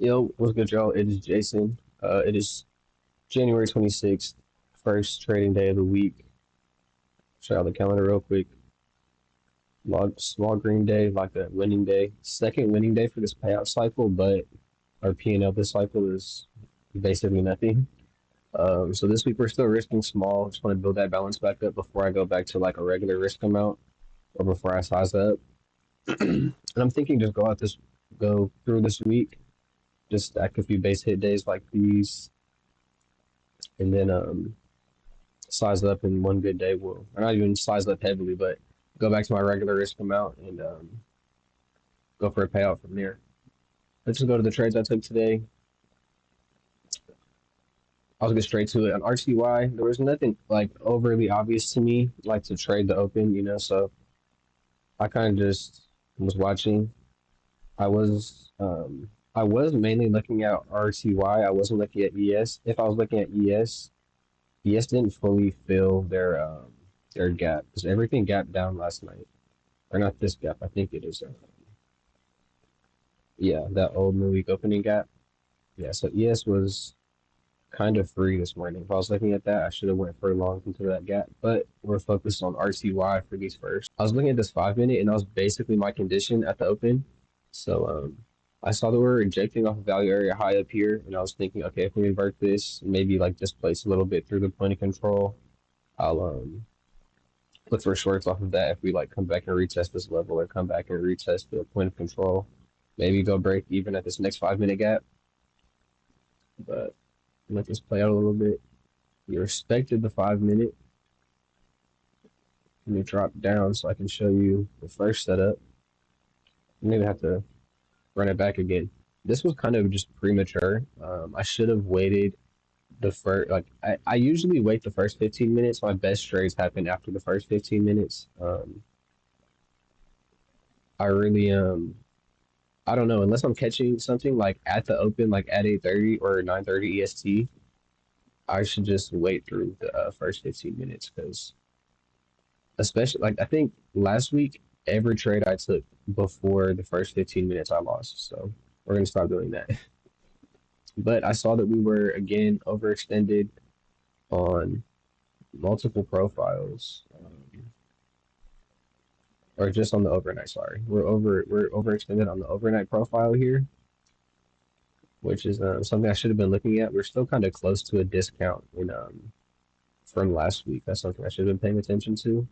Yo, what's good, y'all? It is Jason. It is January 26th, first trading day of the week. Show out the calendar real quick. Small green day, like a winning day. Second winning day for this payout cycle, but our P&L this cycle is basically nothing. So this week we're still risking small. Just want to build that balance back up before I go back to like a regular risk amount or before I size up. And I'm thinking just go through this week, just stack a few base hit days like these, and then size up in one good day. Well, or not even size up heavily, but go back to my regular risk amount and go for a payout from there. Let's just go to the trades I took today. I'll get straight to it. On RTY, there was nothing like overly obvious to me, like to trade the open, so I kind of just was watching. I was mainly looking at RTY. I wasn't looking at ES. If I was looking at ES didn't fully fill their gap because everything gapped down last night. Or not this gap. I think it is. Yeah, that old New Week opening gap. Yeah, so ES was kind of free this morning. If I was looking at that, I should have went for long into that gap. But we're focused on RCY for these first. I was looking at this 5 minute, and that was basically my condition at the open. So I saw that we were injecting off a value area high up here, and I was thinking, okay, if we invert this, maybe like displace a little bit through the point of control, I'll look for shorts off of that if we like come back and retest this level or come back and retest the point of control. Maybe go break even at this next 5 minute gap. But let this play out a little bit. We respected the 5 minute. Let me drop down so I can show you the first setup. Maybe have to run it back again. This was kind of just premature. I should have waited the first, like, I usually wait the first 15 minutes. My best trades happen after the first 15 minutes. I really, I don't know, unless I'm catching something like at the open, like at 8:30 or 9:30 EST, I should just wait through the first 15 minutes because, especially, like, I think last week, every trade I took before the first 15 minutes, I lost. So we're going to stop doing that. But I saw that we were, again, overextended on multiple profiles. Or just on the overnight. Sorry, we're overextended on the overnight profile here, which is something I should have been looking at. We're still kind of close to a discount in from last week. That's something I should have been paying attention to.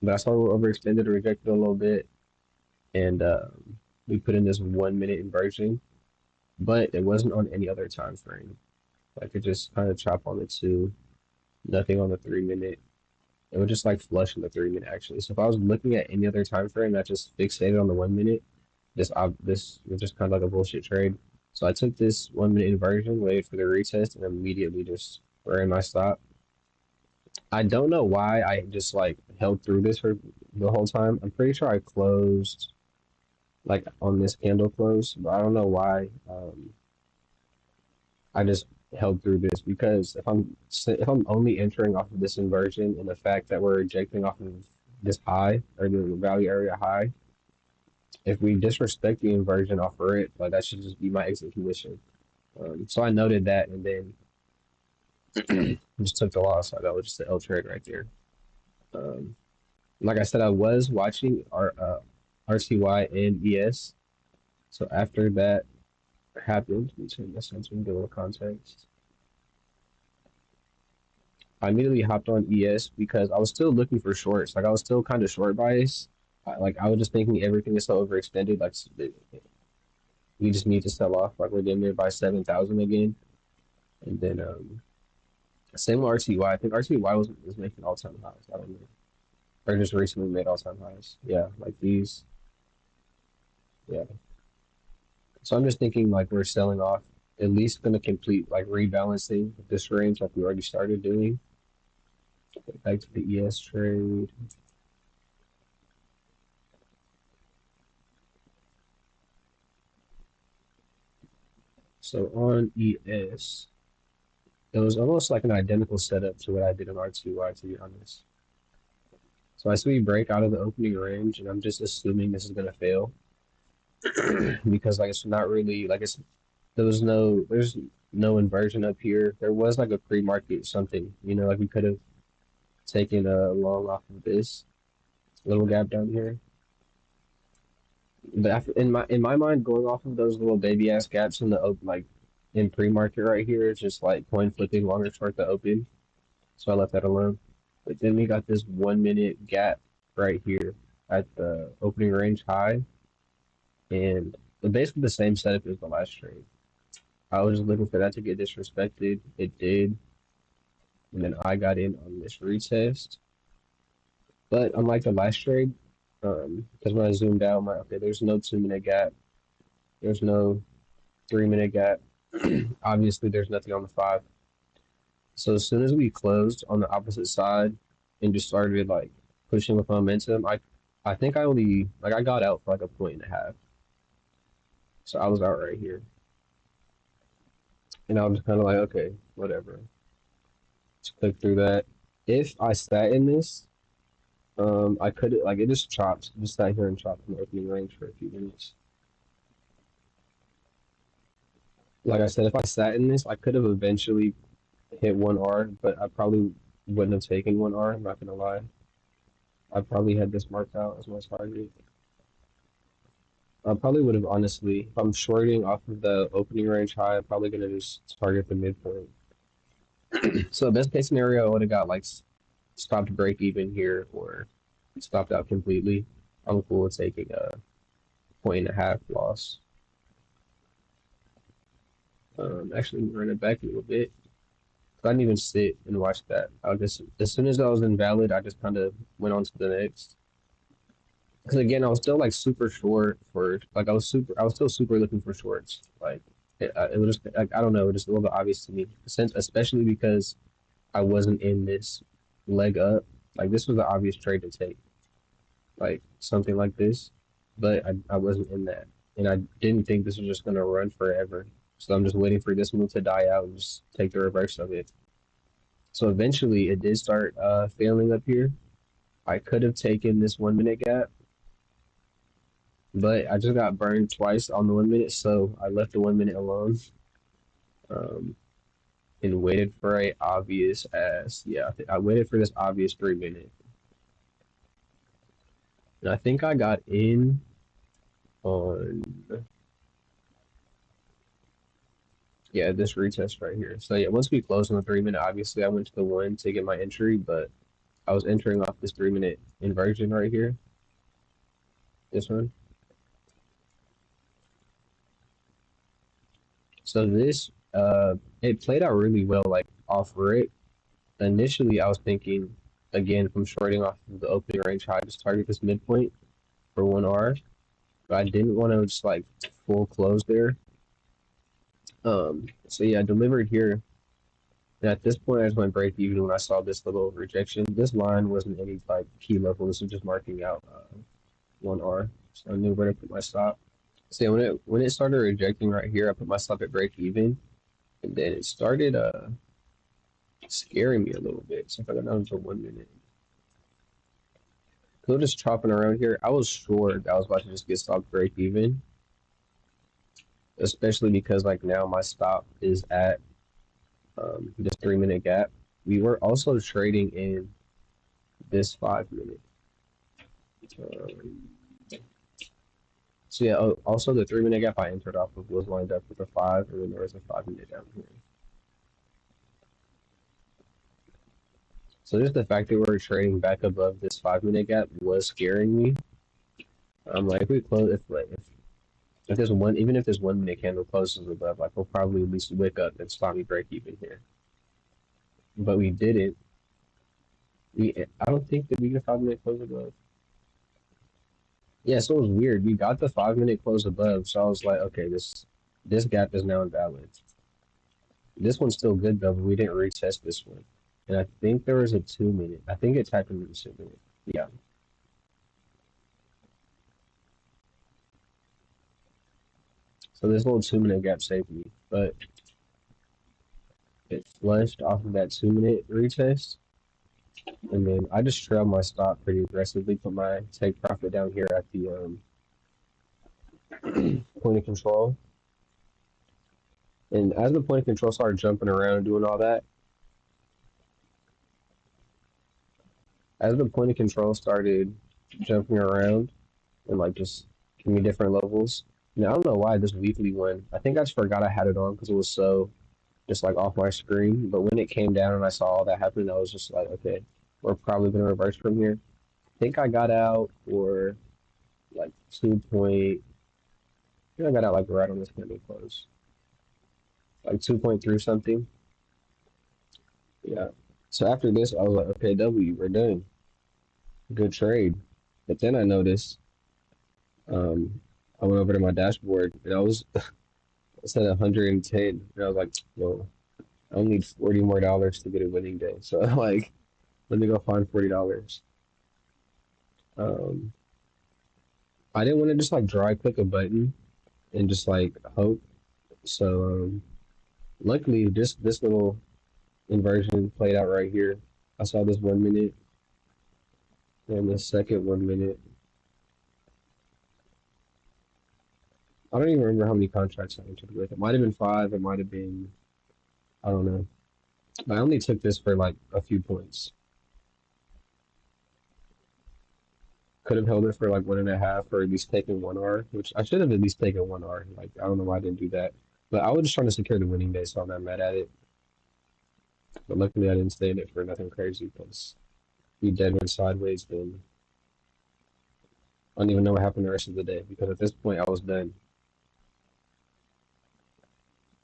But I saw we were overextended or rejected a little bit, and we put in this 1 minute inversion, but it wasn't on any other time frame. I could just kind of chop on the two, nothing on the 3 minute. It would just like flush in the 3 minute actually. So if I was looking at any other time frame that just fixated on the 1 minute, this was just kind of like a bullshit trade. So I took this 1 minute inversion, waited for the retest, and immediately just ran my stop. I don't know why I just like held through this for the whole time. I'm pretty sure I closed like on this candle close, but I don't know why. I just held through this because if I'm only entering off of this inversion and the fact that we're ejecting off of this high or the value area high, if we disrespect the inversion off of it, like that should just be my exit condition. So I noted that and then just took the loss. That was just the L trade right there. Um, like I said, I was watching RCY and ES. So after that happened, let me turn this on so we can get a little context. I immediately hopped on ES because I was still looking for shorts. Like I was still kind of short biased. I was just thinking everything is so overextended. Like we just need to sell off. Like we're getting there by 7,000 again. And then same with RTY. I think RTY was making all time highs. I don't know. Or just recently made all time highs. Yeah, like these. Yeah. So I'm just thinking like we're selling off. At least going to complete like rebalancing this range like we already started doing. Back to the ES trade. So on ES, it was almost like an identical setup to what I did on RTY, to be honest. So I see we break out of the opening range, and I'm just assuming this is going to fail. because like it's not really like it's there's no inversion up here. There was like a pre-market something, like we could have taken a long off of this little gap down here. But in my mind, going off of those little baby ass gaps in the like in pre-market right here is just like coin flipping longer short the open. So I left that alone. But then we got this 1 minute gap right here at the opening range high, and basically the same setup as the last trade. I was just looking for that to get disrespected. It did, and then I got in on this retest. But unlike the last trade, because when I zoomed out, I'm like, okay, there's no 2 minute gap. There's no 3 minute gap. Obviously, there's nothing on the five. So as soon as we closed on the opposite side and just started like pushing with momentum, I think I only like I got out for like a point and a half. So I was out right here. And I was just kind of like, okay, whatever. Just click through that. If I sat in this, I could like it just chopped, just sat here and chopped in the opening range for a few minutes. Like I said, if I sat in this, I could have eventually hit 1R, but I probably wouldn't have taken 1R. I'm not gonna lie. I probably had this marked out as my target. I probably would have honestly, if I'm shorting off of the opening range high, I'm probably gonna just target the midpoint. So best case scenario, I would have got like stopped break even here or stopped out completely. I'm cool with taking a point and a half loss. Actually, run it back a little bit. I didn't even sit and watch that. I just, as soon as I was invalid, I just kind of went on to the next. Because again, I was still like super short for like I was still super looking for shorts. Like it was just like I don't know, it was just a little bit obvious to me. Since especially because I wasn't in this leg up. Like this was an obvious trade to take, like something like this, but I wasn't in that, and I didn't think this was just gonna run forever. So I'm just waiting for this move to die out and just take the reverse of it. So eventually, it did start failing up here. I could have taken this 1 minute gap, but I just got burned twice on the 1 minute, so I left the 1 minute alone. Um, and waited for a obvious ass. Yeah, I waited for this obvious 3 minute. And I think I got in on yeah, this retest right here. So yeah, once we closed on the 3 minute, obviously I went to the one to get my entry, but I was entering off this 3 minute inversion right here. This one. So this it played out really well, like off rip. Initially I was thinking again from shorting off of the opening range high, just target this midpoint for 1R. But I didn't want to just like full close there. So yeah, I delivered here. And at this point, I just went break even when I saw this little rejection. This line wasn't any like key level. This was just marking out 1R. So I knew where to put my stop. So yeah, when it started rejecting right here, I put my stop at break even, and then it started scaring me a little bit. So if I got down to 1 minute, so just chopping around here. I was sure that I was about to just get stopped break even, especially because like now my stop is at this 3 minute gap. We were also trading in this 5 minute. Um, so yeah, also the 3 minute gap I entered off of was lined up with a five, and then there was a 5 minute down here. So just the fact that we're trading back above this 5 minute gap was scaring me. Like if we close, if there's one, even if there's 1 minute candle closes above, like we'll probably at least wake up and stop me break even here. But we didn't. I don't think that we get a 5 minute close above. Yeah, so it was weird. We got the 5 minute close above, so I was like, okay, this gap is now invalid. This one's still good though, but we didn't retest this one. And I think there was a 2 minute. I think it tapped into the 2 minute. Yeah. So this little 2 minute gap saved me, but it flushed off of that 2 minute retest. And then I just trailed my stop pretty aggressively, put my take profit down here at the point of control. And as the point of control started jumping around and doing all that, as the point of control started jumping around and like just giving me different levels. Now I don't know why this weekly one. I think I just forgot I had it on because it was so just like off my screen. But when it came down and I saw all that happen, I was just like, okay, we're probably gonna reverse from here. I think I got out for like 2 point. I think I got out like right on this candle close, like 2.3 something. Yeah. So after this, I was like, okay, W, we're done. Good trade. But then I noticed, um, I went over to my dashboard and I was I said 110, and I was like, well, I only need $40 more to get a winning day. So like, let me go find $40. Um, I didn't want to just like dry click a button and just like hope. So luckily, this little inversion played out right here. I saw this 1 minute and the second 1 minute. I don't even remember how many contracts I entered with. It might have been five. It might have been, I don't know. But I only took this for like a few points. Could have held it for like 1.5 or at least taken 1 R, which I should have at least taken 1 R. Like, I don't know why I didn't do that. But I was just trying to secure the winning day, so I'm not mad at it. But luckily, I didn't stay in it for nothing crazy because if we dead went sideways, then I don't even know what happened the rest of the day because at this point, I was done.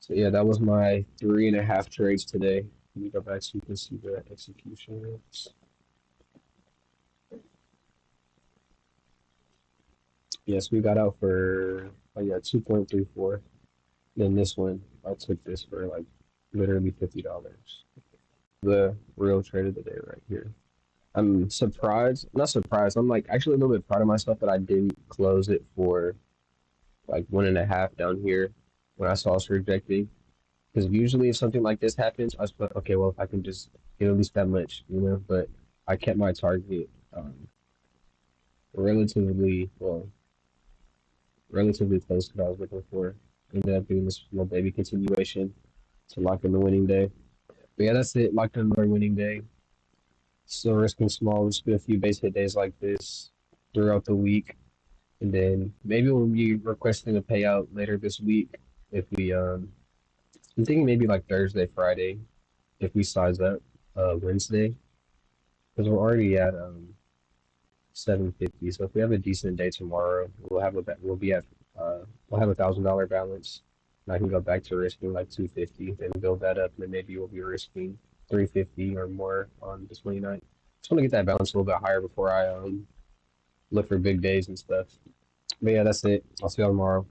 So, yeah, that was my 3.5 trades today. Let me go back so you can see the execution rates. Yes, we got out for, oh yeah, 2.34. Then this one, I took this for like literally $50. The real trade of the day right here. I'm surprised, not surprised. I'm like actually a little bit proud of myself that I didn't close it for like 1.5 down here when I saw us rejecting. Because usually if something like this happens, I was like, okay, well if I can just get at least that much, you know. But I kept my target relatively well, relatively close to what I was looking for. Ended up doing this little baby continuation to lock in the winning day. But yeah, that's it. Locked in another winning day. Still risking small. Just do a few base hit days like this throughout the week, and then maybe we'll be requesting a payout later this week if we. I'm thinking maybe like Thursday, Friday, if we size up. Wednesday, because we're already at 750. So if we have a decent day tomorrow, we'll be at we'll have $1,000 balance. And I can go back to risking like 250, then build that up, and then maybe we'll be risking 350 or more on the 29th. Just want to get that balance a little bit higher before I look for big days and stuff. But yeah, that's it. I'll see y'all tomorrow.